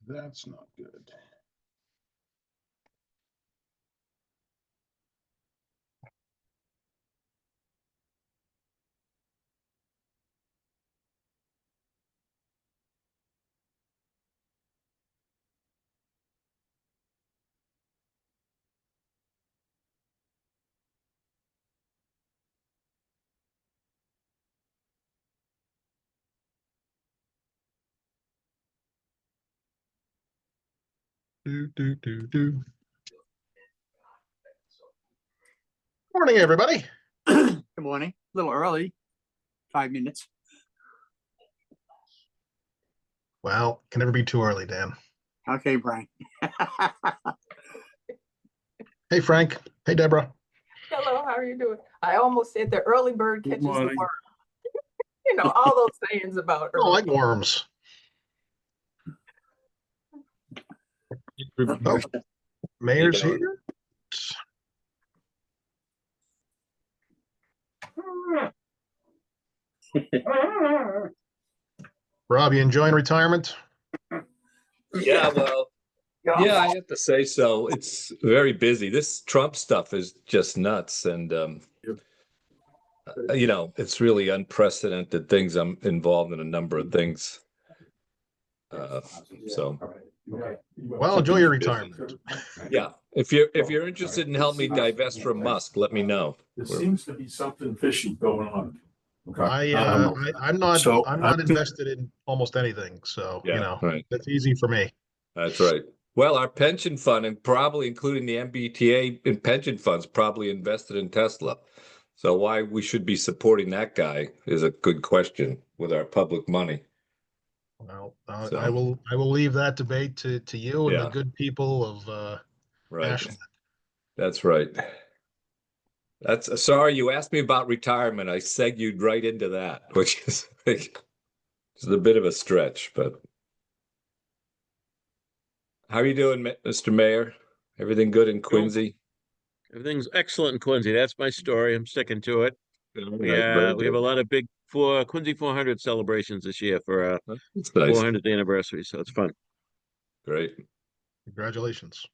That's not good. Do. Morning, everybody. Good morning. A little early, 5 minutes. Well, can never be too early, Dan. Okay, Brian. Hey, Frank. Hey, Deborah. Hello, how are you doing? I almost said the early bird catches the morning. worm. You know, all those sayings about I early. like worms. Oh, Mayor's here. Rob, you enjoying retirement? Yeah, well, yeah, I have to say so. It's very busy. This Trump stuff is just nuts. And, you know, it's really unprecedented things. I'm involved in a number of things. So, Well, enjoy your retirement. yeah, if you're interested in helping me divest from Musk, let me know. There seems to be something fishy going on. Okay. I'm not. So I'm not invested in almost anything. So Yeah, you know, right. that's easy for me. That's right. Well, our pension fund, and probably including the MBTA and pension funds, probably invested in Tesla. So why we should be supporting that guy is a good question with our public money. Well, So- I will leave that debate to you and the Yeah. good people of Right. Ashland. That's right. That's sorry, you asked me about retirement. I segued right into that, which is like, it's a bit of a stretch, but how are you doing, Mr. Mayor? Everything good in Quincy? Everything's excellent in Quincy. That's my story. I'm sticking to it. Very We have a lot of big Quincy 400 celebrations this year for It's nice. 400th anniversary, so it's fun. Great. Congratulations.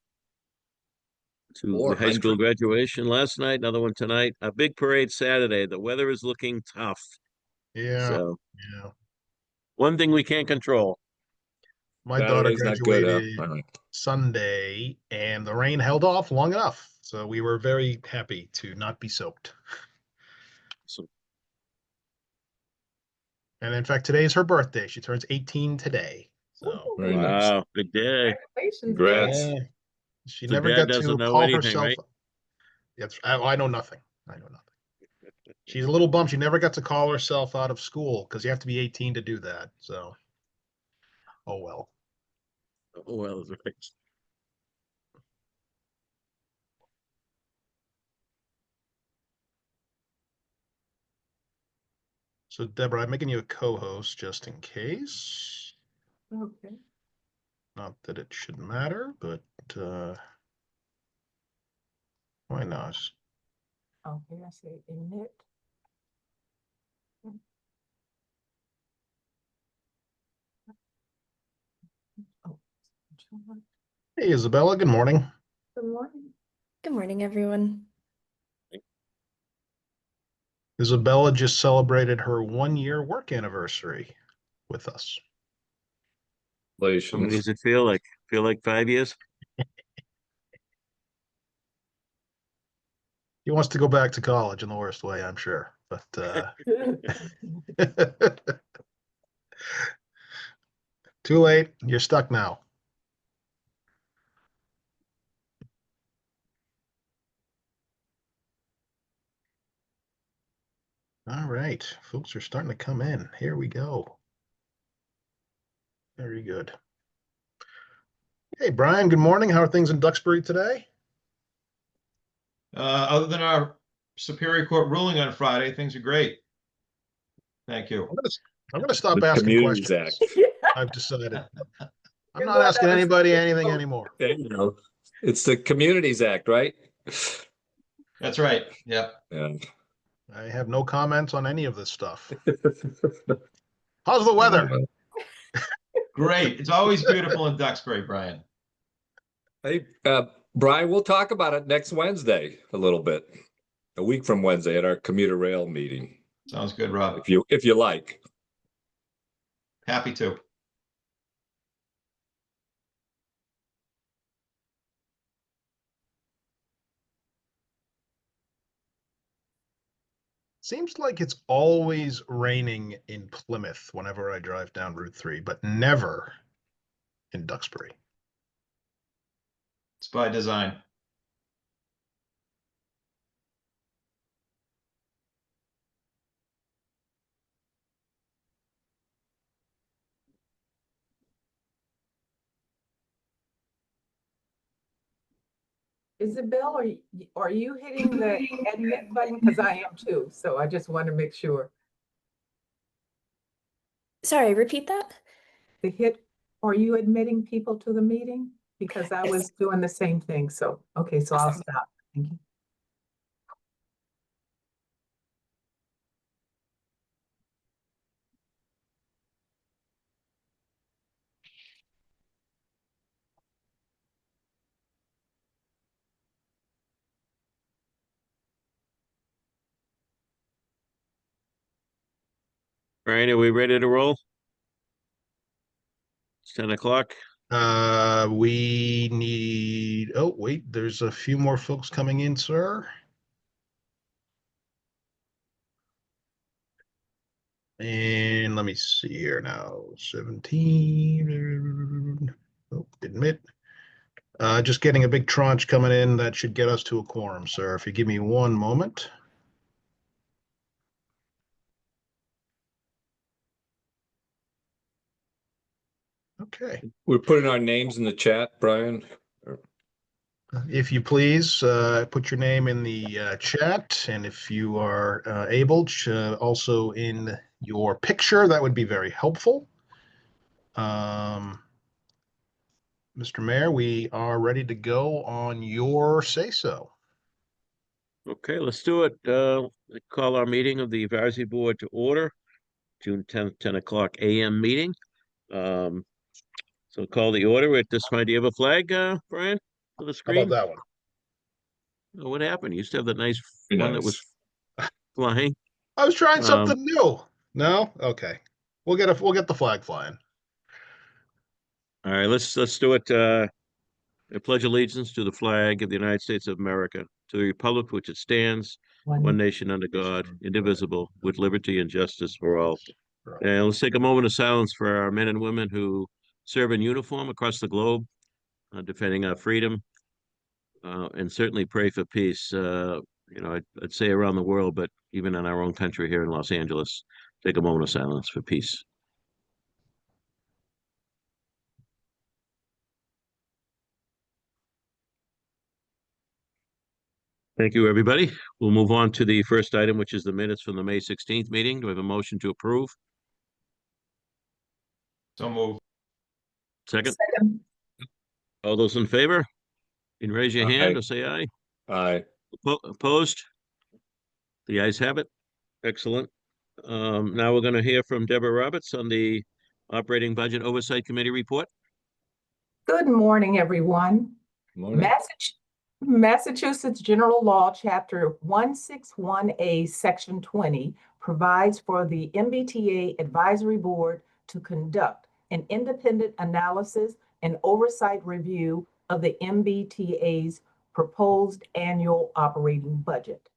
To the high school 400. graduation last night, another one tonight. A big parade Saturday. The weather is looking tough. Yeah. So Yeah. one thing we can't control. My daughter Saturday's not good, huh? graduated All right. Sunday, and the rain held off long enough, so we were very happy to not be soaked. So And in fact, today is her birthday. She turns 18 today. So Very nice. wow, big day. Congratulations, Congrats. Dan. yeah, she So never Dad got doesn't to know call anything, herself. right? Yes, I know nothing. I know nothing. She's a little bummed. She never got to call herself out of school because you have to be 18 to do that. So, oh well. Oh, well, that's right. So, Deborah, I'm making you a co-host just in case. Okay. Not that it should matter, but why not? Okay, I say emit. Oh, Hey, Isabella. Good morning. good morning. Good morning, everyone. Isabella just celebrated her 1-year work anniversary with us. How many Congratulations. does it feel like? Feel like 5 years? He wants to go back to college in the worst way, I'm sure. But too late. You're stuck now. All right, folks are starting to come in. Here we go. Very good. Hey, Brian, good morning. How are things in Duxbury today? Other than our Superior Court ruling on Friday, things are great. Thank you. I'm gonna stop The asking Communities questions. Act. I've decided. I'm You're not going asking down the anybody street. anything anymore. There you go. It's the Communities Act, right? That's right. Yeah. Yeah. I have no comments on any of this stuff. How's the weather? Great. It's always beautiful in Duxbury, Brian. Hey, Brian, we'll talk about it next Wednesday a little bit, a week from Wednesday at our commuter rail meeting, Sounds good, Rob. if you like. Happy to. Seems like it's always raining in Plymouth whenever I drive down Route 3, but never in Duxbury. It's by design. Isabel, are you hitting the admit button? Because I am too, so I just want to make sure. Sorry, repeat that? Are you admitting people to the meeting? Because I Yes. was doing the same thing, so, okay, so I'll Awesome. stop. Thank you. Brian, are we ready to roll? It's 10 o'clock. We need, oh, wait, there's a few more folks coming in, sir. And let me see here now, 17. Oh, admit. Just getting a big tranche coming in. That should get us to a quorum, sir. If you give me one moment. Okay. We're putting our names in the chat, Brian. If you please, put your name in the chat, and if you are able, also in your picture, that would be very helpful. Mr. Mayor, we are ready to go on your say-so. Okay, let's do it. Call our meeting of the advisory board to order, June 10th, 10 o'clock a.m. meeting. So call the order. At this point, do you have a flag, Brian, for the How about screen? that one? Oh, what happened? You used to have that nice Very one that was nice. flying. I was trying something new. No? Okay. We'll get the flag flying. All right, let's do it. I pledge allegiance to the flag of the United States of America, to the republic for which it stands, one nation under God, indivisible, with liberty and justice for all. And let's take a moment of silence for our men and women who serve in uniform across the globe, defending our freedom, and certainly pray for peace. I'd say around the world, but even in our own country here in Los Angeles, take a moment of silence for peace. Thank you, everybody. We'll move on to the first item, which is the minutes from the May 16th meeting. Do I have a motion to approve? So move. Second, Second. all those in favor? You can raise your hand Aye. or say aye. Aye. Opposed? The ayes have it. Excellent. Now we're going to hear from Deborah Roberts on the Operating Budget Oversight Committee report. Good morning, everyone. Morning. Massachusetts General Law, Chapter 161A, Section 20, provides for the MBTA Advisory Board to conduct an independent analysis and oversight review of the MBTA's proposed annual operating budget.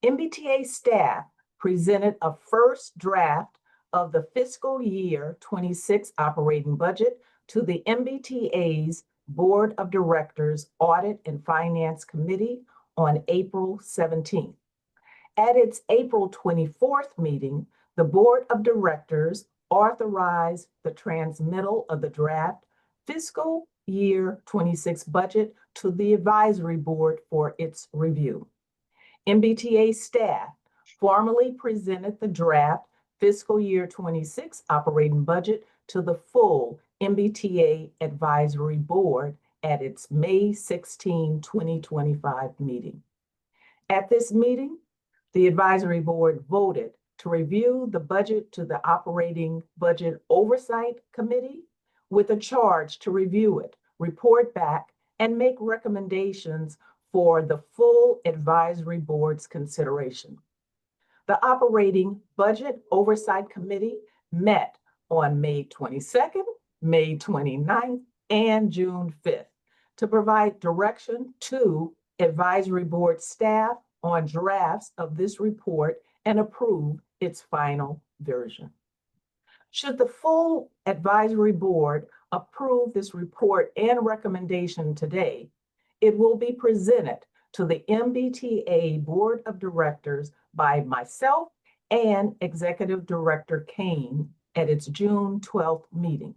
MBTA staff presented a first draft of the fiscal year 26 operating budget to the MBTA's Board of Directors Audit and Finance Committee on April 17th. At its April 24th meeting, the Board of Directors authorized the transmittal of the draft fiscal year 26 budget to the advisory board for its review. MBTA staff formally presented the draft fiscal year 26 operating budget to the full MBTA Advisory Board at its May 16, 2025 meeting. At this meeting, the Advisory Board voted to review the budget to the Operating Budget Oversight Committee, with a charge to review it, report back, and make recommendations for the full advisory board's consideration. The Operating Budget Oversight Committee met on May 22nd, May 29th, and June 5th to provide direction to advisory board staff on drafts of this report and approve its final version. Should the full advisory board approve this report and recommendation today, it will be presented to the MBTA Board of Directors by myself and Executive Director Kane at its June 12th meeting.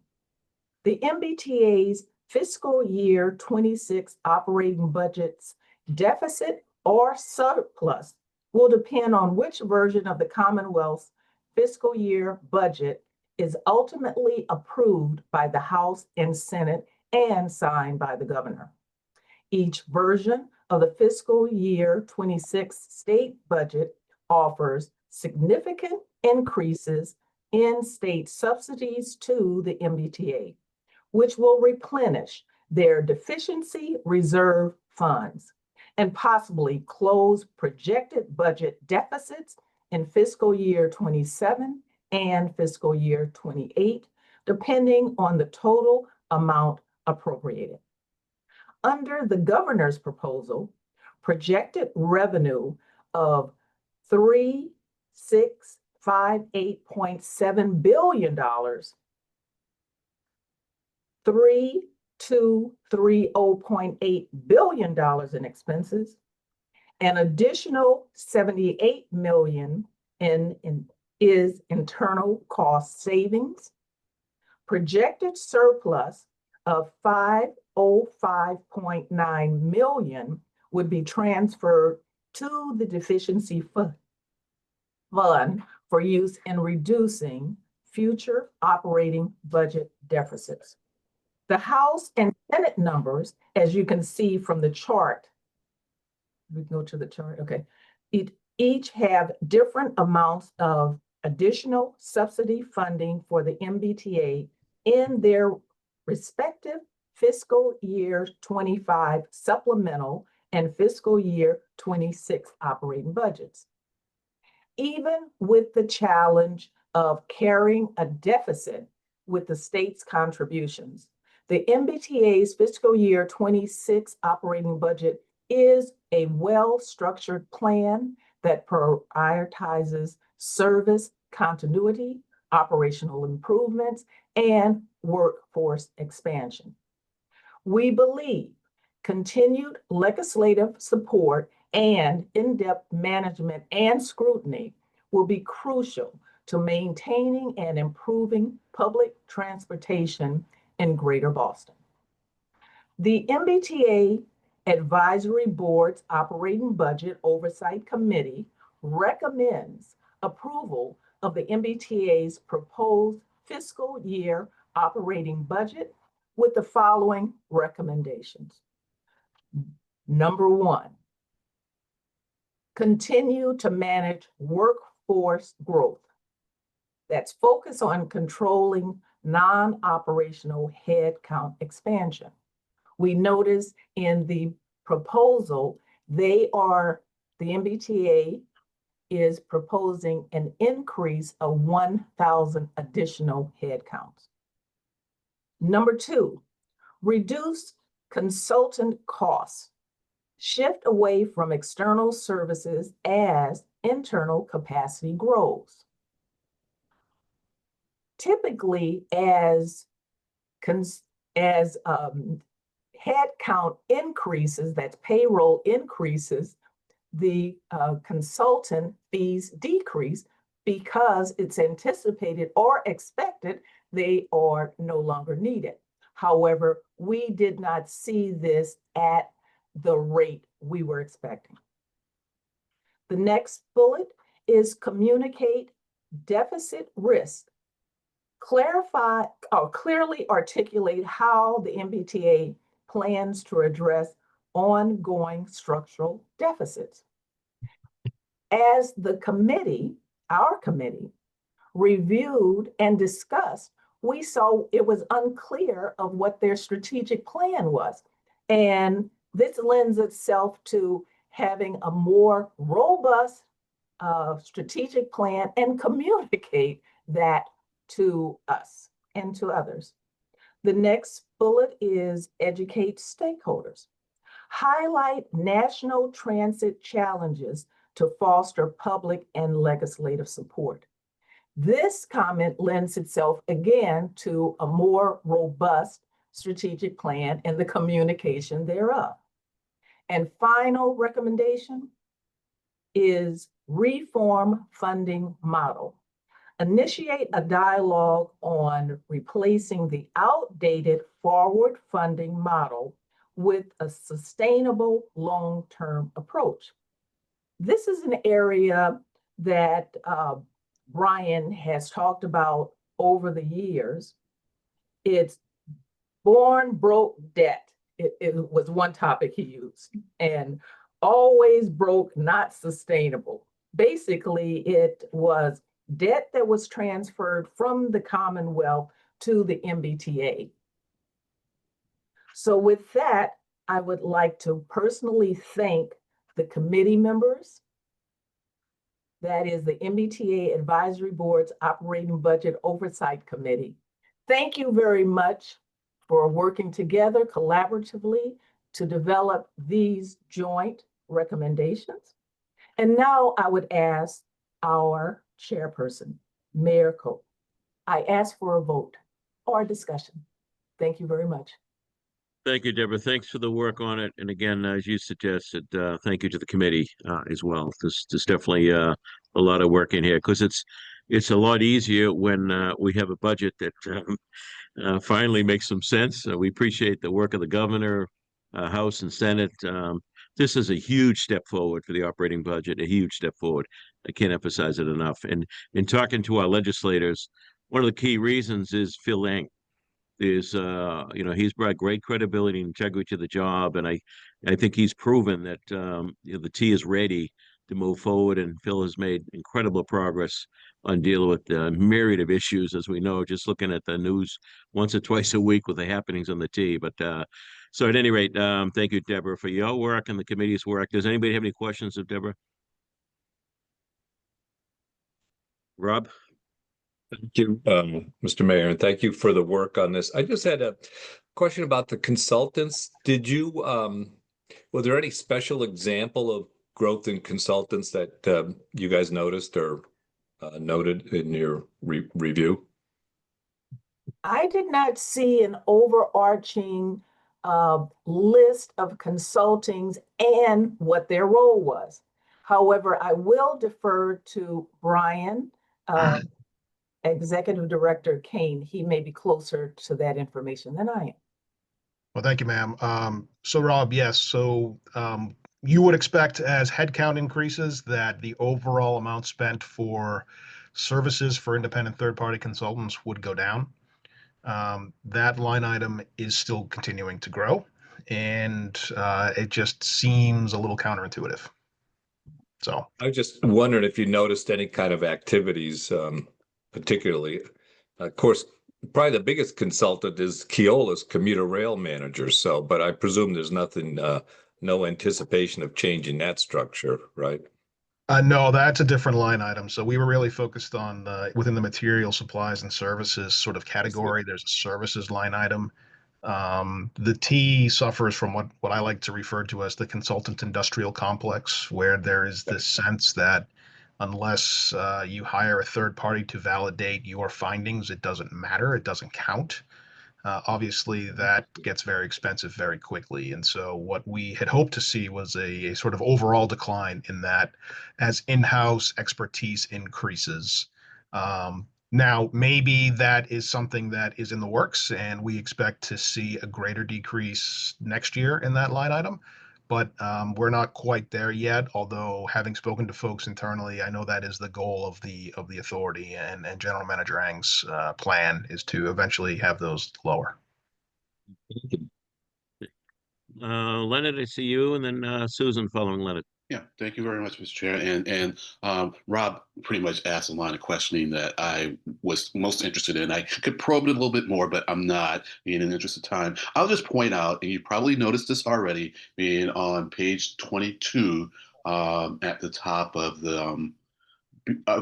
The MBTA's fiscal year 26 operating budget's deficit or surplus will depend on which version of the Commonwealth's fiscal year budget is ultimately approved by the House and Senate and signed by the governor. Each version of the fiscal year 26 state budget offers significant increases in state subsidies to the MBTA, which will replenish their deficiency reserve funds and possibly close projected budget deficits in fiscal year 27 and fiscal year 28, depending on the total amount appropriated. Under the governor's proposal, projected revenue of $3658.7 billion, $3230.8 billion in expenses, an additional $78 million is internal cost savings, projected surplus of $505.9 million would be transferred to the deficiency fund for use in reducing future operating budget deficits. The House and Senate numbers, as you can see from the chart, we can go to the chart, okay. Each have different amounts of additional subsidy funding for the MBTA in their respective fiscal year 25 supplemental and fiscal year 26 operating budgets. Even with the challenge of carrying a deficit with the state's contributions, the MBTA's fiscal year 26 operating budget is a well-structured plan that prioritizes service continuity, operational improvements, and workforce expansion. We believe continued legislative support and in-depth management and scrutiny will be crucial to maintaining and improving public transportation in Greater Boston. The MBTA Advisory Board's Operating Budget Oversight Committee recommends approval of the MBTA's proposed fiscal year operating budget with the following recommendations. Number one, continue to manage workforce growth that's focused on controlling non-operational headcount expansion. We notice in the proposal, the MBTA is proposing an increase of 1,000 additional headcounts. Number two, reduce consultant costs. Shift away from external services as internal capacity grows. Typically, as headcount increases, that's payroll increases, the consultant fees decrease because it's anticipated or expected they are no longer needed. However, we did not see this at the rate we were expecting. The next bullet is communicate deficit risk. Clarify or clearly articulate how the MBTA plans to address ongoing structural deficits. As the committee, our committee, reviewed and discussed we saw it was unclear of what their strategic plan was. And this lends itself to having a more robust strategic plan and communicate that to us and to others. The next bullet is educate stakeholders. Highlight national transit challenges to foster public and legislative support. This comment lends itself again to a more robust strategic plan and the communication thereof. And final recommendation is reform funding model. Initiate a dialogue on replacing the outdated forward funding model with a sustainable long-term approach. This is an area that Brian has talked about over the years. It's born broke debt. It was one topic he used, and always broke, not sustainable. Basically, it was debt that was transferred from the Commonwealth to the MBTA. So with that, I would like to personally thank the committee members. That is the MBTA Advisory Board's Operating Budget Oversight Committee. Thank you very much for working together collaboratively to develop these joint recommendations. And now I would ask our chairperson, Mayor Cope. I ask for a vote or a discussion. Thank you very much. Thank you, Deborah. Thanks for the work on it. And again, as you suggested, thank you to the committee as well. There's definitely a lot of work in here because it's a lot easier when we have a budget that finally makes some sense. We appreciate the work of the governor, House and Senate. This is a huge step forward for the operating budget, a huge step forward. I can't emphasize it enough. And in talking to our legislators, one of the key reasons is Phil Lang. He's brought great credibility and integrity to the job, and I think he's proven that the T is ready to move forward. And Phil has made incredible progress on dealing with the myriad of issues, as we know, just looking at the news once or twice a week with the happenings on the T. But so at any rate, thank you, Deborah, for your work and the committee's work. Does anybody have any questions of Deborah? Rob? Thank you, Mr. Mayor, and thank you for the work on this. I just had a question about the consultants. Was there any special example of growth in consultants that you guys noticed or noted in your review? I did not see an overarching list of consultings and what their role was. However, I will defer to Brian, Executive Director Kane. He may be closer to that information than I am. Well, thank you, ma'am. So Rob, yes. So you would expect as headcount increases that the overall amount spent for services for independent third-party consultants would go down. That line item is still continuing to grow, and it just seems a little counterintuitive. So I was just wondering if you noticed any kind of activities, particularly. Of course, probably the biggest consultant is Keola's commuter rail manager. So, but I presume there's nothing, no anticipation of changing that structure, right? no, that's a different line item. So we were really focused on within the material supplies and services sort of category. There's a services line item. The T suffers from what I like to refer to as the consultant industrial complex, where there is this sense that unless you hire a third party to validate your findings, it doesn't matter, it doesn't count. Obviously, that gets very expensive very quickly. And so what we had hoped to see was a sort of overall decline in that as in-house expertise increases. Now, maybe that is something that is in the works, and we expect to see a greater decrease next year in that line item. But we're not quite there yet, although having spoken to folks internally, I know that is the goal of the authority, and General Manager Ang's plan is to eventually have those lower. Leonard, I see you, and then Susan following Leonard. Yeah, thank you very much, Mr. Chair. And Rob pretty much asked a line of questioning that I was most interested in. I could probe it a little bit more, but I'm not, being in the interest of time. I'll just point out, and you probably noticed this already, being on page 22, at the top of the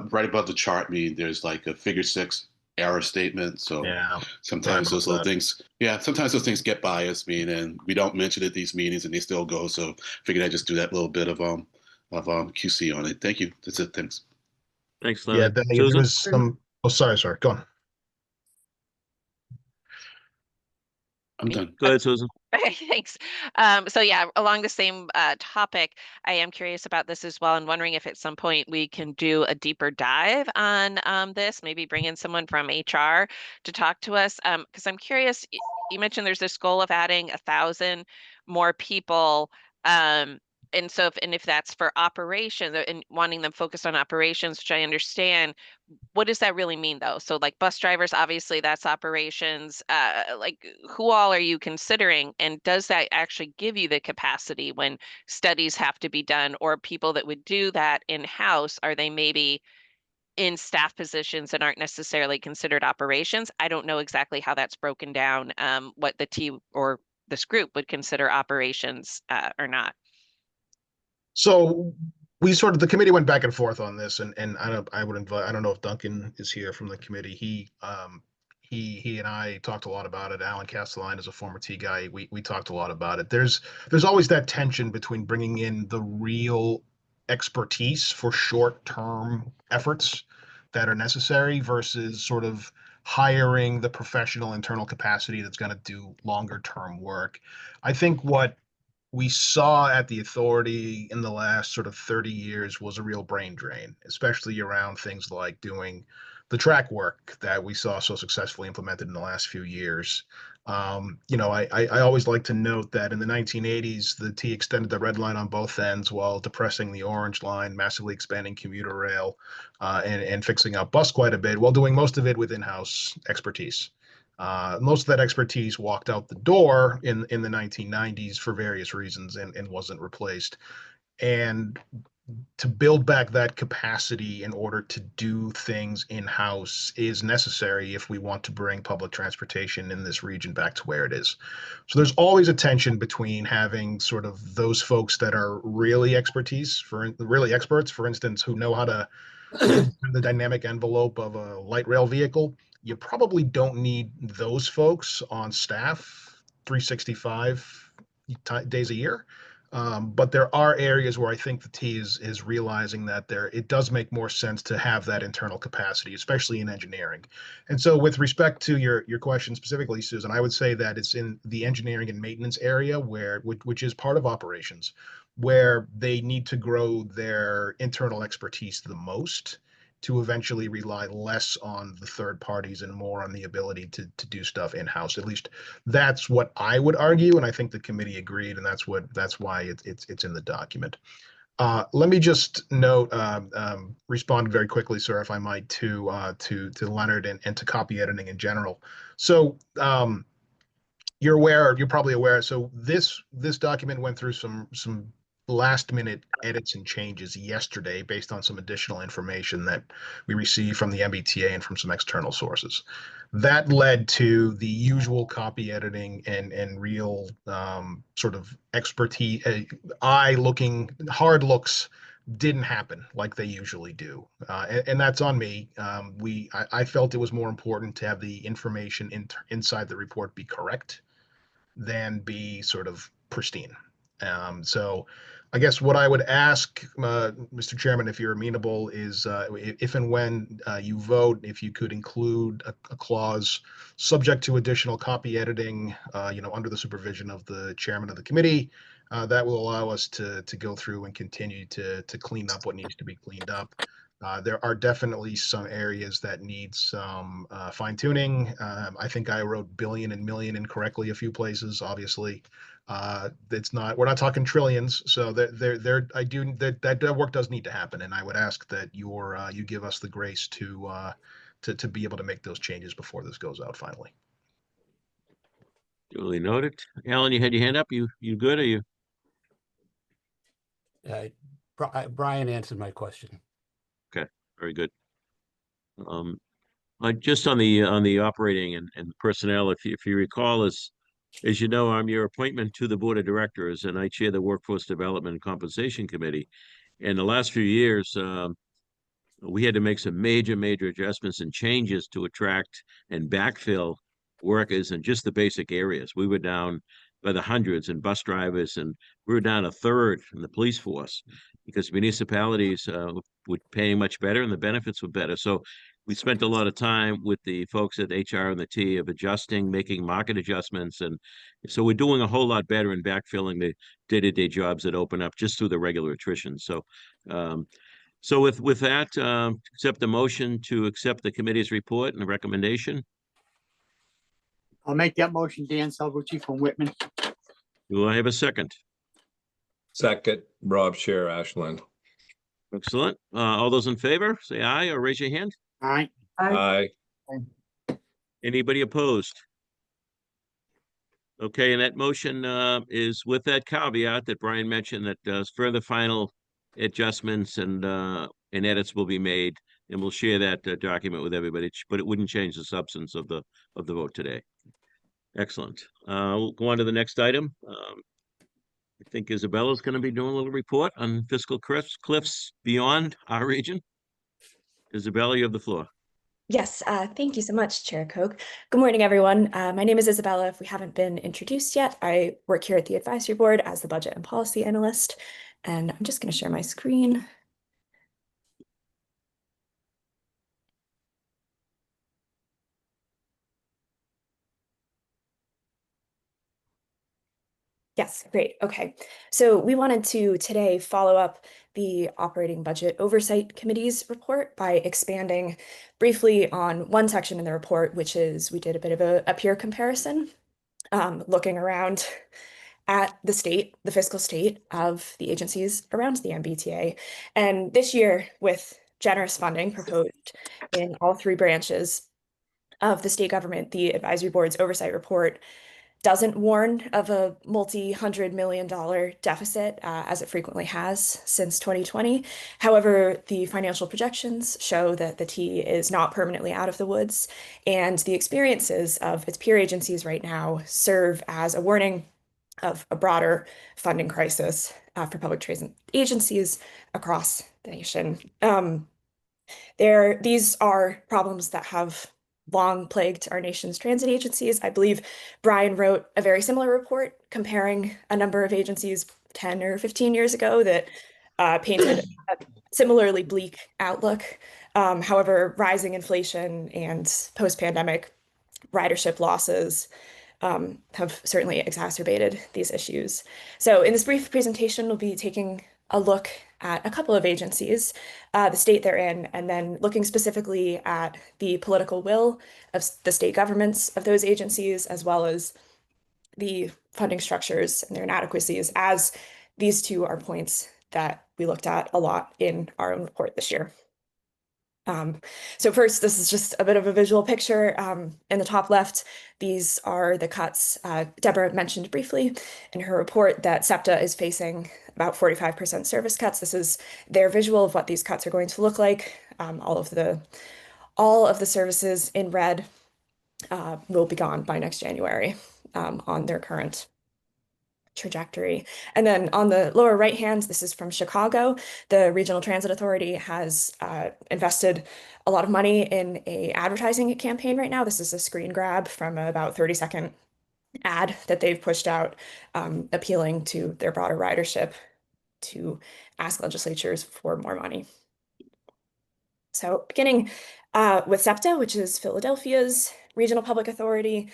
right above the chart, there's like a figure 6 error statement. So Yeah. sometimes those little things, yeah, sometimes those things get biased, and we don't mention it at these meetings and they still go. So figured I'd just do that little bit of QC on it. Thank you. That's it. Thanks. Thanks, Yeah, Larry. there Susan? was some. Oh, sorry. Go on. I'm done. Go ahead, Susan. Okay, thanks. So yeah, along the same topic, I am curious about this as well, and wondering if at some point we can do a deeper dive on this, maybe bring in someone from HR to talk to us. Because I'm curious, you mentioned there's this goal of adding 1,000 more people. And so if that's for operations and wanting them focused on operations, which I understand, what does that really mean though? So like bus drivers, obviously that's operations. Like who all are you considering? And does that actually give you the capacity when studies have to be done, or people that would do that in-house, are they maybe in staff positions and aren't necessarily considered operations? I don't know exactly how that's broken down, what the T or this group would consider operations or not. So the committee went back and forth on this, and I would invite, I don't know if Duncan is here from the committee. He and I talked a lot about it. Alan Castelline is a former T guy. We talked a lot about it. There's always that tension between bringing in the real expertise for short-term efforts that are necessary versus sort of hiring the professional internal capacity that's going to do longer-term work. I think what we saw at the authority in the last sort of 30 years was a real brain drain, especially around things like doing the track work that we saw so successfully implemented in the last few years. I always like to note that in the 1980s, the T extended the red line on both ends while depressing the orange line, massively expanding commuter rail, and fixing up bus quite a bit, while doing most of it with in-house expertise. Most of that expertise walked out the door in the 1990s for various reasons and wasn't replaced. And to build back that capacity in order to do things in-house is necessary if we want to bring public transportation in this region back to where it is. So there's always a tension between having sort of those folks that are really really experts, for instance, who know how to the dynamic envelope of a light rail vehicle. You probably don't need those folks on staff 365 days a year. But there are areas where I think the T is realizing that it does make more sense to have that internal capacity, especially in engineering. And so with respect to your question specifically, Susan, I would say that it's in the engineering and maintenance area which is part of operations, where they need to grow their internal expertise the most to eventually rely less on the third parties and more on the ability to do stuff in-house. At least that's what I would argue, and I think the committee agreed, and that's why it's in the document. Let me just note, respond very quickly, sir, if I might, to Leonard and to copy editing in general. So you're probably aware. So this document went through some last minute edits and changes yesterday based on some additional information that we received from the MBTA and from some external sources. That led to the usual copy editing and real sort of expertise, eye-looking hard looks didn't happen like they usually do, and that's on me. I felt it was more important to have the information inside the report be correct than be sort of pristine. So I guess what I would ask, Mr. Chairman, if you're amenable, is if and when you vote, if you could include a clause subject to additional copy editing, under the supervision of the chairman of the committee, that will allow us to go through and continue to clean up what needs to be cleaned up. There are definitely some areas that need some fine tuning. I think I wrote billion and million incorrectly a few places. Obviously, we're not talking trillions. So that work does need to happen, and I would ask that you give us the grace to be able to make those changes before this goes out finally. Duly noted. Alan, you had your hand up. You good? Are you? Brian answered my question. Okay, very good. Just on the operating and personnel, if you recall, as you know, I'm your appointment to the board of directors, and I chair the Workforce Development and Compensation Committee. In the last few years, we had to make some major adjustments and changes to attract and backfill workers in just the basic areas. We were down by the hundreds in bus drivers, and we were down a third in the police force because municipalities were paying much better and the benefits were better. So we spent a lot of time with the folks at HR and the T of adjusting, making market adjustments. And so we're doing a whole lot better in backfilling the day-to-day jobs that open up just through the regular attrition. So with that, accept the motion to accept the committee's report and the recommendation. I'll make that motion, Dan Salvucci from Whitman. Do I have a second? Second, Rob Scher, Ashland. Excellent. All those in favor, say aye or raise your hand. All right. Aye. Anybody opposed? Okay, and that motion is with that caveat that Brian mentioned that further final adjustments and edits will be made, and we'll share that document with everybody, but it wouldn't change the substance of the vote today. Excellent. We'll go on to the next item. I think Isabella's going to be doing a little report on fiscal cliffs beyond our region. Isabella, you have the floor. Yes, thank you so much, Chair Koch. Good morning, everyone. My name is Isabella. If we haven't been introduced yet, I work here at the advisory board as the budget and policy analyst, and I'm just going to share my screen. Yes, great. Okay. So we wanted to today follow up the Operating Budget Oversight Committee's report by expanding briefly on one section in the report, which is we did a bit of a peer comparison, looking around at the fiscal state of the agencies around the MBTA. And this year, with generous funding proposed in all three branches of the state government, the advisory board's oversight report doesn't warn of a multi-$100 million deficit, as it frequently has since 2020. However, the financial projections show that the T is not permanently out of the woods, and the experiences of its peer agencies right now serve as a warning of a broader funding crisis for public transit agencies across the nation. These are problems that have long plagued our nation's transit agencies. I believe Brian wrote a very similar report comparing a number of agencies 10 or 15 years ago that painted a similarly bleak outlook. However, rising inflation and post-pandemic ridership losses have certainly exacerbated these issues. So in this brief presentation, we'll be taking a look at a couple of agencies, the state they're in, and then looking specifically at the political will of the state governments of those agencies, as well as the funding structures and their inadequacies, as these two are points that we looked at a lot in our own report this year. So first, this is just a bit of a visual picture. In the top left, these are the cuts. Deborah mentioned briefly in her report that SEPTA is facing about 45% service cuts. This is their visual of what these cuts are going to look like. All of the services in red will be gone by next January on their current trajectory. And then on the lower right hand, this is from Chicago. The Regional Transit Authority has invested a lot of money in an advertising campaign right now. This is a screen grab from about 30-second ad that they've pushed out, appealing to their broader ridership to ask legislatures for more money. So beginning with SEPTA, which is Philadelphia's regional public authority,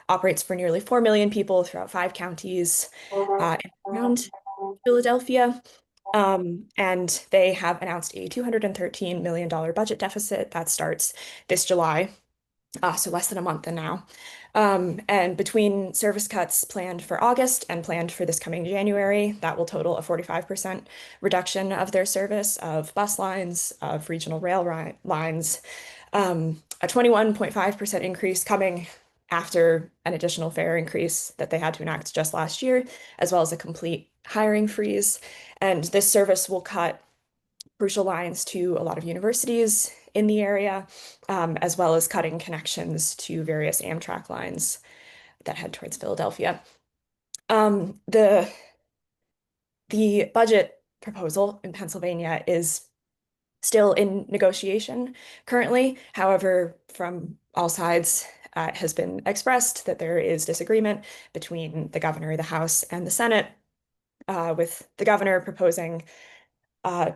operates for nearly 4 million people throughout 5 counties around Philadelphia. And they have announced a $213 million budget deficit that starts this July, so less than a month now. And between service cuts planned for August and planned for this coming January, that will total a 45% reduction of their service of bus lines, of regional rail lines, a 21.5% increase coming after an additional fare increase that they had to enact just last year, as well as a complete hiring freeze, and this service will cut crucial lines to a lot of universities in the area, as well as cutting connections to various Amtrak lines that head towards Philadelphia. The budget proposal in Pennsylvania is still in negotiation currently. However, from all sides, it has been expressed that there is disagreement between the governor, the House, and the Senate, with the governor proposing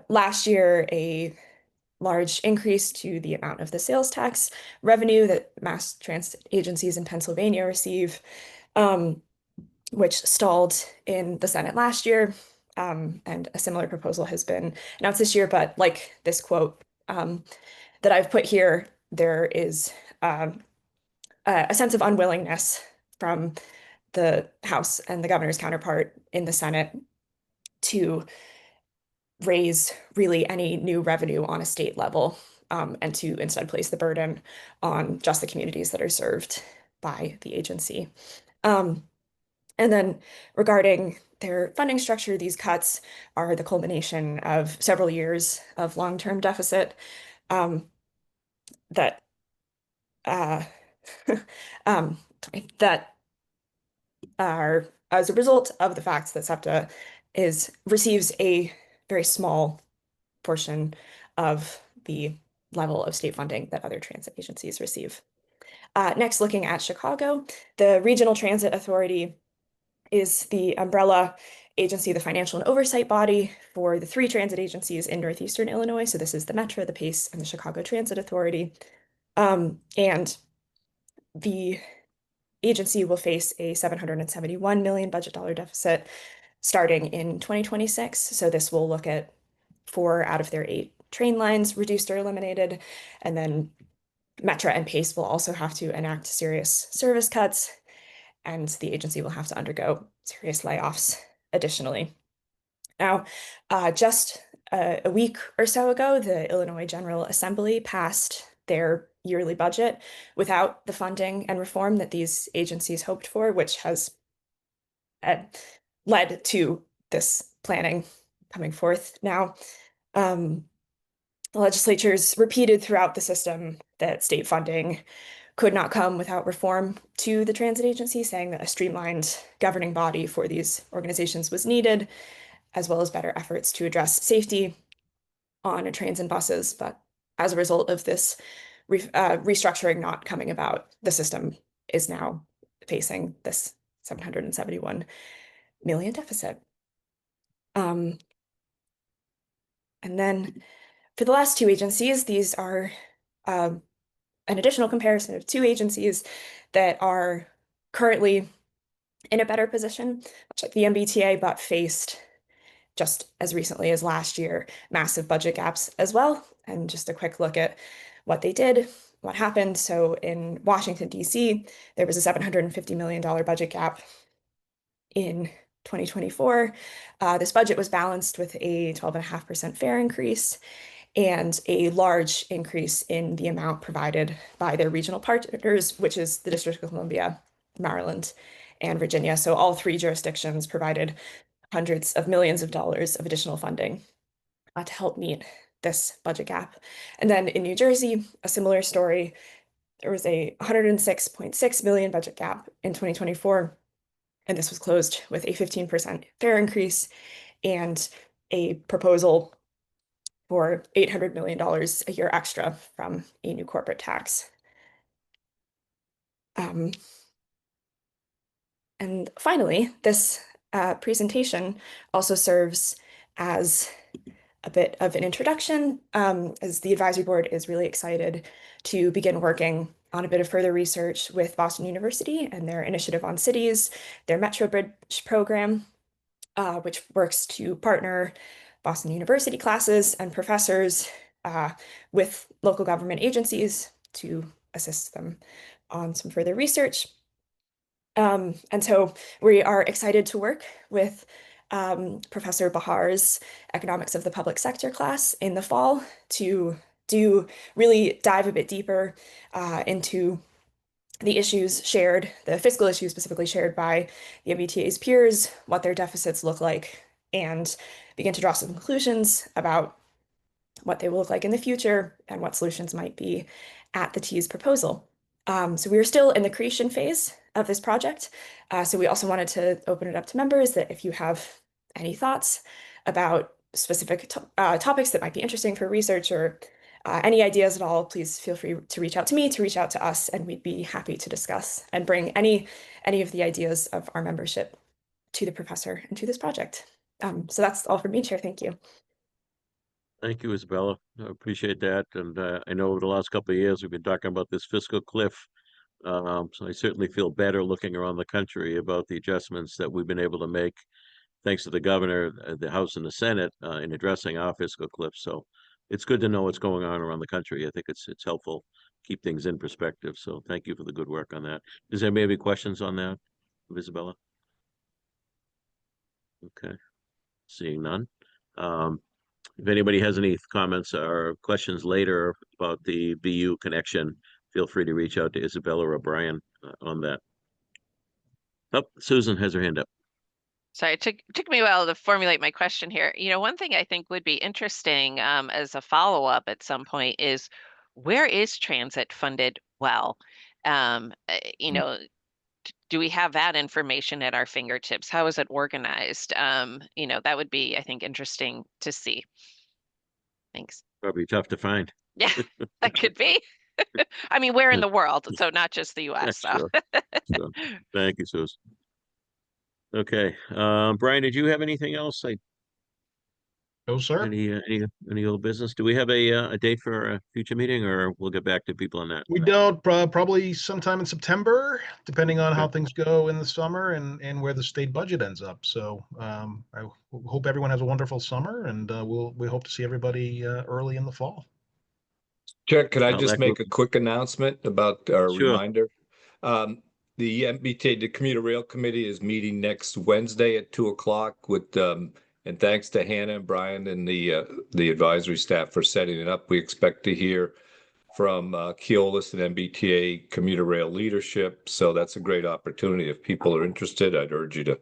last year a large increase to the amount of the sales tax revenue that mass transit agencies in Pennsylvania receive, which stalled in the Senate last year. And a similar proposal has been announced this year, but like this quote that I've put here, there is a sense of unwillingness from the House and the governor's counterpart in the Senate to raise really any new revenue on a state level, and to instead place the burden on just the communities that are served by the agency. And then regarding their funding structure, these cuts are the culmination of several years of long-term deficit that that are as a result of the fact that SEPTA receives a very small portion of the level of state funding that other transit agencies receive. Next, looking at Chicago, the Regional Transit Authority is the umbrella agency, the financial and oversight body for the 3 transit agencies in Northeastern Illinois. So this is the Metro, the PACE, and the Chicago Transit Authority. And the agency will face a $771 million budget dollar deficit starting in 2026. So this will look at 4 out of their 8 train lines reduced or eliminated. And then Metro and PACE will also have to enact serious service cuts, and the agency will have to undergo serious layoffs additionally. Now, just a week or so ago, the Illinois General Assembly passed their yearly budget without the funding and reform that these agencies hoped for, which has led to this planning coming forth now. The legislature's repeated throughout the system that state funding could not come without reform to the transit agency, saying that a streamlined governing body for these organizations was needed, as well as better efforts to address safety on trains and buses. But as a result of this restructuring not coming about, the system is now facing this $771 million deficit. And then for the last 2 agencies, these are an additional comparison of 2 agencies that are currently in a better position, much like the MBTA, but faced just as recently as last year, massive budget gaps as well. And just a quick look at what they did, what happened. So in Washington, D.C., there was a $750 million budget gap in 2024. This budget was balanced with a 12.5% fare increase and a large increase in the amount provided by their regional partners, which is the District of Columbia, Maryland, and Virginia. So all 3 jurisdictions provided hundreds of millions of dollars of additional funding to help meet this budget gap. And then in New Jersey, a similar story. There was a $106.6 million budget gap in 2024, and this was closed with a 15% fare increase and a proposal for $800 million a year extra from a new corporate tax. And finally, this presentation also serves as a bit of an introduction, as the advisory board is really excited to begin working on a bit of further research with Boston University and their initiative on cities, their Metro Bridge program, which works to partner Boston University classes and professors with local government agencies to assist them on some further research. And so we are excited to work with Professor Bahar's Economics of the Public Sector class in the fall to really dive a bit deeper into the issues shared, the fiscal issues specifically shared by the MBTA's peers, what their deficits look like, and begin to draw some conclusions about what they will look like in the future and what solutions might be at the T's proposal. So we are still in the creation phase of this project. So we also wanted to open it up to members that if you have any thoughts about specific topics that might be interesting for research or any ideas at all, please feel free to reach out to me, to reach out to us, and we'd be happy to discuss and bring any of the ideas of our membership to the professor and to this project. So that's all from me, Chair. Thank you. Thank you, Isabella. I appreciate that. And I know over the last couple of years, we've been talking about this fiscal cliff. So I certainly feel better looking around the country about the adjustments that we've been able to make, thanks to the governor, the House and the Senate, in addressing our fiscal cliff. So it's good to know what's going on around the country. I think it's helpful, keep things in perspective. So thank you for the good work on that. Is there maybe questions on that, Isabella? Okay, seeing none. If anybody has any comments or questions later about the BU connection, feel free to reach out to Isabella or Brian on that. Oh, Susan has her hand up. Sorry, it took me a while to formulate my question here. One thing I think would be interesting as a follow-up at some point is, where is transit funded well? Do we have that information at our fingertips? How is it organized? That would be, I think, interesting to see. Thanks. Probably tough to find. Yeah, that could be. I mean, where in the world? So not just the US. Sure. Sure. Thank you, Susan. Okay. Brian, did you have anything else? No, sir. Any old business? Do we have a date for a future meeting, or we'll get back to people on that? We don't, probably sometime in September, depending on how things go in the summer and where the state budget ends up. So I hope everyone has a wonderful summer, and we hope to see everybody early in the fall. Jack, could I just make a quick announcement about our reminder? The MBTA, the Commuter Rail Committee, is meeting next Wednesday at 2:00 with and thanks to Hannah and Brian and the advisory staff for setting it up. We expect to hear from Keolis and MBTA commuter rail leadership. So that's a great opportunity. If people are interested, I'd urge you to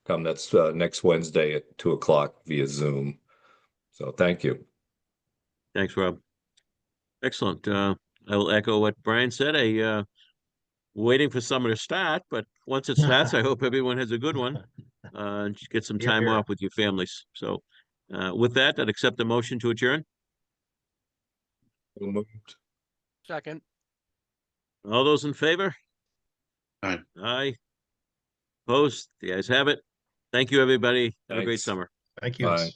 come. That's next Wednesday at 2:00 via Zoom. So thank you. Thanks, Rob. Excellent. I will echo what Brian said. Waiting for summer to start, but once it starts, I hope everyone has a good one. And get some time off with your families. So with that, I'd accept the motion to adjourn. Moved. Second. All those in favor? Aye. Aye. Opposed? The ayes have it. Thank you, everybody. Have a great Thanks. summer. Thank you. Bye.